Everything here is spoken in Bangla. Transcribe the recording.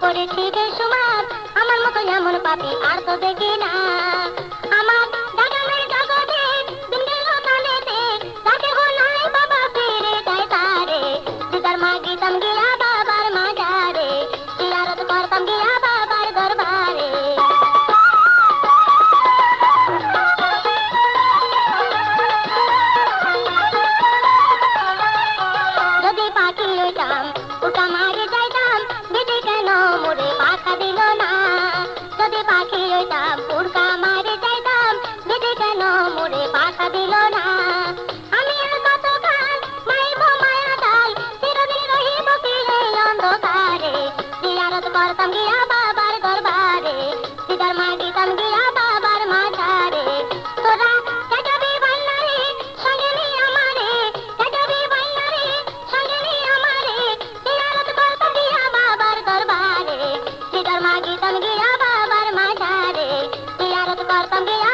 করেছি বেসুমার, আমার মতো এমন পাপী আর তো দেখি না। আমার দাগানের কাগজে দিন গেল কাঁদেতে, তাকে গোনাই বাবা ফিরে যায় তারে। দিদার মাগিতাম গিয়া বাবার মাজারে, জিয়ারত করতাম গিয়া বাবার দরবারে। যদি পাখি হইতাম উল্টা মারে যাইতাম, বিধি কেন মোরে পাখা দিল না। যদি পাখি হইতাম উল্টা মারে যাইতাম, বিধি কেন মোরে পাখা দিল না। আমি আর কতকাল মাইব মায়া ডাল, চিরদিন রহিব কি এই অন্ধকারে। জিয়ারত করতাম গিয়া বাবার দরবারে, দিদার মাগিতাম গিয়া বাবার মাজারে। তোরা কাটাবি বান্নারে সঙ্গে নি আমারে, কাটাবি বান্নারে সঙ্গে নি আমারে। জিয়ারত করতাম গিয়া বাবার দরবারে, দিদার মাগিতাম গিয়া বাবার মাজারে। জিয়ারত করতাম গিয়া